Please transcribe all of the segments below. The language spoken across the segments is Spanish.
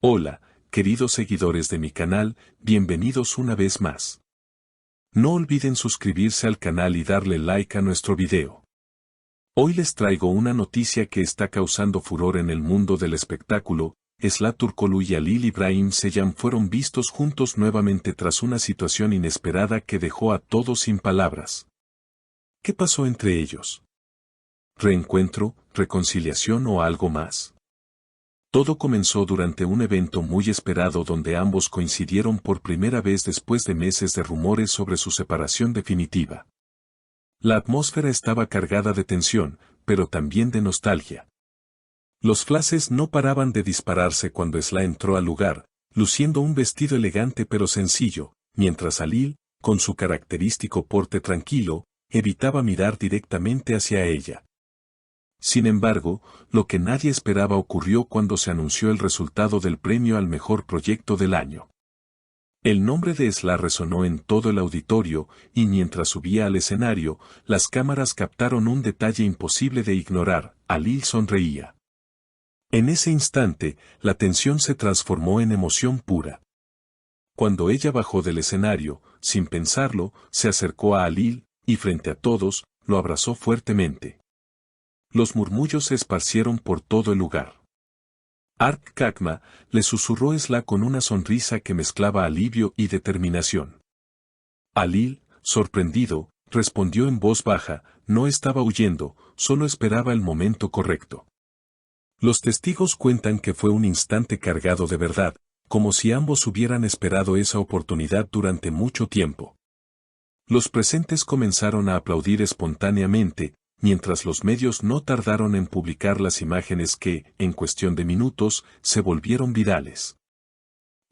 Hola, queridos seguidores de mi canal, bienvenidos una vez más. No olviden suscribirse al canal y darle like a nuestro video. Hoy les traigo una noticia que está causando furor en el mundo del espectáculo. Esla Turkoglu y Halil İbrahim Ceyhan fueron vistos juntos nuevamente tras una situación inesperada que dejó a todos sin palabras. ¿Qué pasó entre ellos? ¿Reencuentro, reconciliación o algo más? Todo comenzó durante un evento muy esperado donde ambos coincidieron por primera vez después de meses de rumores sobre su separación definitiva. La atmósfera estaba cargada de tensión, pero también de nostalgia. Los flashes no paraban de dispararse cuando Esla entró al lugar, luciendo un vestido elegante pero sencillo, mientras Halil, con su característico porte tranquilo, evitaba mirar directamente hacia ella. Sin embargo, lo que nadie esperaba ocurrió cuando se anunció el resultado del premio al mejor proyecto del año. El nombre de Esla resonó en todo el auditorio, y mientras subía al escenario, las cámaras captaron un detalle imposible de ignorar: Halil sonreía. En ese instante, la tensión se transformó en emoción pura. Cuando ella bajó del escenario, sin pensarlo, se acercó a Halil, y frente a todos, lo abrazó fuertemente. Los murmullos se esparcieron por todo el lugar. Ark Kakma, le susurró Esla con una sonrisa que mezclaba alivio y determinación. Halil, sorprendido, respondió en voz baja: no estaba huyendo, solo esperaba el momento correcto. Los testigos cuentan que fue un instante cargado de verdad, como si ambos hubieran esperado esa oportunidad durante mucho tiempo. Los presentes comenzaron a aplaudir espontáneamente, mientras los medios no tardaron en publicar las imágenes que, en cuestión de minutos, se volvieron virales.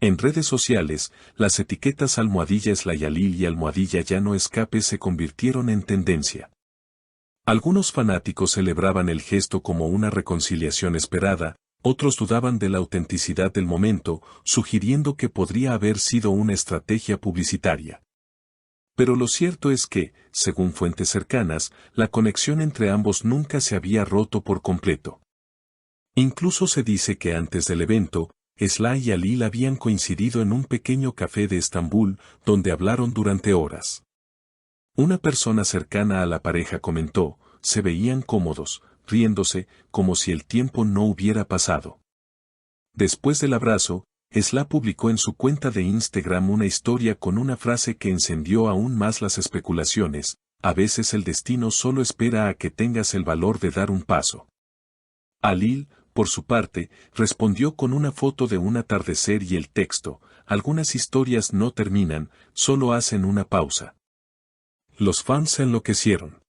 En redes sociales, las etiquetas @Esla y Halil y @Ya no escape se convirtieron en tendencia. Algunos fanáticos celebraban el gesto como una reconciliación esperada, otros dudaban de la autenticidad del momento, sugiriendo que podría haber sido una estrategia publicitaria. Pero lo cierto es que, según fuentes cercanas, la conexión entre ambos nunca se había roto por completo. Incluso se dice que antes del evento, Esla y Halil habían coincidido en un pequeño café de Estambul, donde hablaron durante horas. Una persona cercana a la pareja comentó: se veían cómodos, riéndose, como si el tiempo no hubiera pasado. Después del abrazo, Esla publicó en su cuenta de Instagram una historia con una frase que encendió aún más las especulaciones: a veces el destino solo espera a que tengas el valor de dar un paso. Halil, por su parte, respondió con una foto de un atardecer y el texto: algunas historias no terminan, solo hacen una pausa. Los fans se enloquecieron.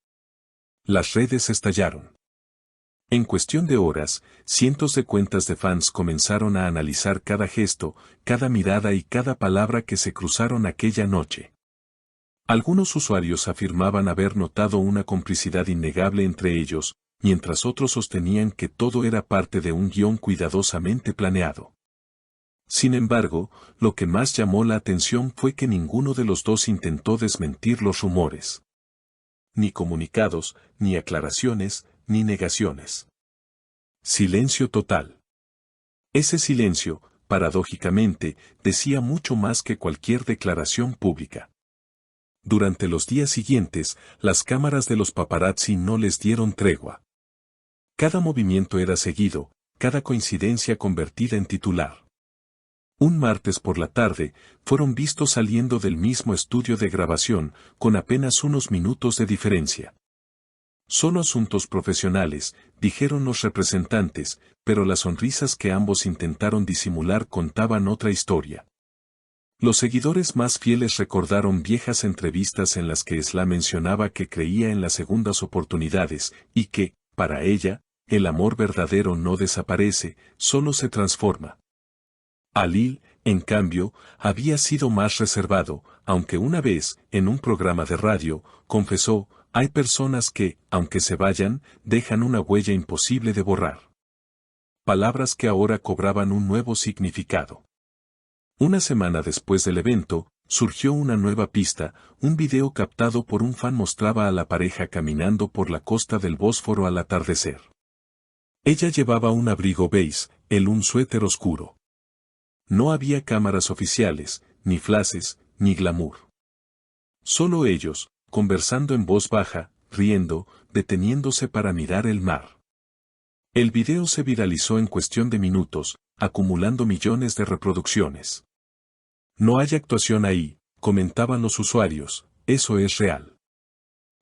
Las redes estallaron. En cuestión de horas, cientos de cuentas de fans comenzaron a analizar cada gesto, cada mirada y cada palabra que se cruzaron aquella noche. Algunos usuarios afirmaban haber notado una complicidad innegable entre ellos, mientras otros sostenían que todo era parte de un guión cuidadosamente planeado. Sin embargo, lo que más llamó la atención fue que ninguno de los dos intentó desmentir los rumores. Ni comunicados, ni aclaraciones, ni negaciones. Silencio total. Ese silencio, paradójicamente, decía mucho más que cualquier declaración pública. Durante los días siguientes, las cámaras de los paparazzi no les dieron tregua. Cada movimiento era seguido, cada coincidencia convertida en titular. Un martes por la tarde, fueron vistos saliendo del mismo estudio de grabación, con apenas unos minutos de diferencia. Solo asuntos profesionales, dijeron los representantes, pero las sonrisas que ambos intentaron disimular contaban otra historia. Los seguidores más fieles recordaron viejas entrevistas en las que Esla mencionaba que creía en las segundas oportunidades, y que, para ella, el amor verdadero no desaparece, solo se transforma. Halil, en cambio, había sido más reservado, aunque una vez, en un programa de radio, confesó: hay personas que, aunque se vayan, dejan una huella imposible de borrar. Palabras que ahora cobraban un nuevo significado. Una semana después del evento, surgió una nueva pista: un video captado por un fan mostraba a la pareja caminando por la costa del Bósforo al atardecer. Ella llevaba un abrigo beige, él un suéter oscuro. No había cámaras oficiales, ni flashes, ni glamour. Solo ellos, conversando en voz baja, riendo, deteniéndose para mirar el mar. El video se viralizó en cuestión de minutos, acumulando millones de reproducciones. No hay actuación ahí, comentaban los usuarios, eso es real.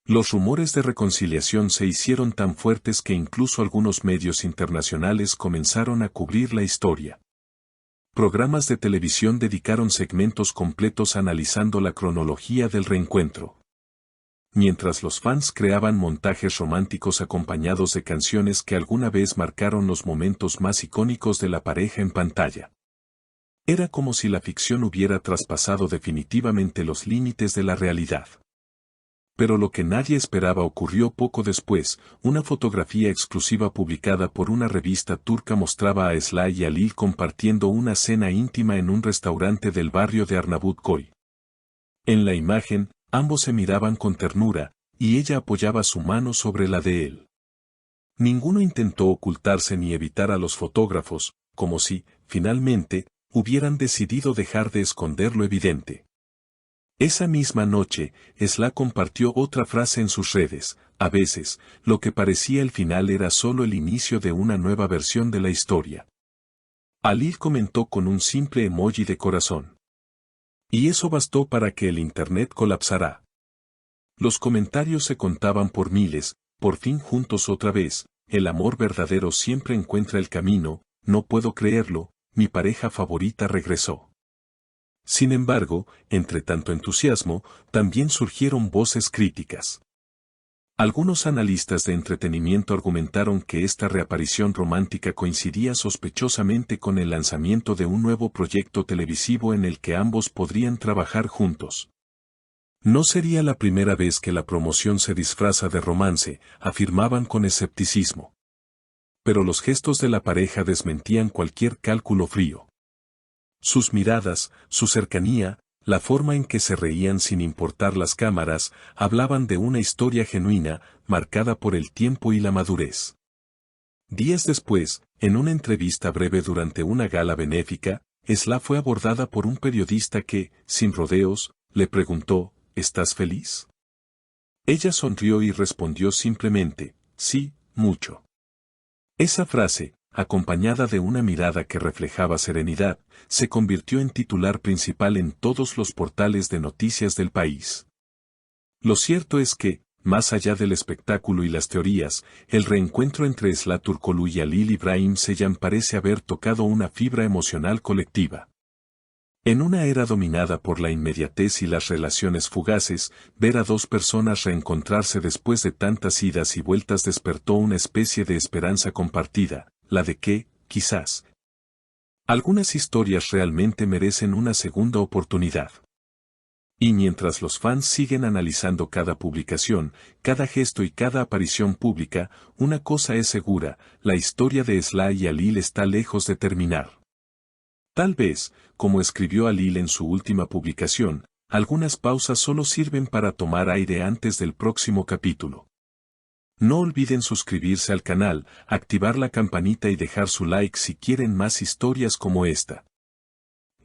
Los rumores de reconciliación se hicieron tan fuertes que incluso algunos medios internacionales comenzaron a cubrir la historia. Programas de televisión dedicaron segmentos completos analizando la cronología del reencuentro. Mientras los fans creaban montajes románticos acompañados de canciones que alguna vez marcaron los momentos más icónicos de la pareja en pantalla. Era como si la ficción hubiera traspasado definitivamente los límites de la realidad. Pero lo que nadie esperaba ocurrió poco después. Una fotografía exclusiva publicada por una revista turca mostraba a Esra y Halil compartiendo una cena íntima en un restaurante del barrio de Arnavutköy. En la imagen, ambos se miraban con ternura, y ella apoyaba su mano sobre la de él. Ninguno intentó ocultarse ni evitar a los fotógrafos, como si, finalmente, hubieran decidido dejar de esconder lo evidente. Esa misma noche, Esra compartió otra frase en sus redes: a veces, lo que parecía el final era solo el inicio de una nueva versión de la historia. Halil comentó con un simple emoji de corazón. Y eso bastó para que el internet colapsara. Los comentarios se contaban por miles: por fin juntos otra vez, el amor verdadero siempre encuentra el camino, no puedo creerlo, mi pareja favorita regresó. Sin embargo, entre tanto entusiasmo, también surgieron voces críticas. Algunos analistas de entretenimiento argumentaron que esta reaparición romántica coincidía sospechosamente con el lanzamiento de un nuevo proyecto televisivo en el que ambos podrían trabajar juntos. No sería la primera vez que la promoción se disfraza de romance, afirmaban con escepticismo. Pero los gestos de la pareja desmentían cualquier cálculo frío. Sus miradas, su cercanía, la forma en que se reían sin importar las cámaras, hablaban de una historia genuina, marcada por el tiempo y la madurez. Días después, en una entrevista breve durante una gala benéfica, Esra fue abordada por un periodista que, sin rodeos, le preguntó: ¿estás feliz? Ella sonrió y respondió simplemente: sí, mucho. Esa frase, acompañada de una mirada que reflejaba serenidad, se convirtió en titular principal en todos los portales de noticias del país. Lo cierto es que, más allá del espectáculo y las teorías, el reencuentro entre Esra Turkoglu y Halil İbrahim Ceylan parece haber tocado una fibra emocional colectiva. En una era dominada por la inmediatez y las relaciones fugaces, ver a dos personas reencontrarse después de tantas idas y vueltas despertó una especie de esperanza compartida, la de que, quizás, algunas historias realmente merecen una segunda oportunidad. Y mientras los fans siguen analizando cada publicación, cada gesto y cada aparición pública, una cosa es segura: la historia de Esra y Halil está lejos de terminar. Tal vez, como escribió Halil en su última publicación, algunas pausas solo sirven para tomar aire antes del próximo capítulo. No olviden suscribirse al canal, activar la campanita y dejar su like si quieren más historias como esta.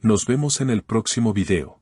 Nos vemos en el próximo video.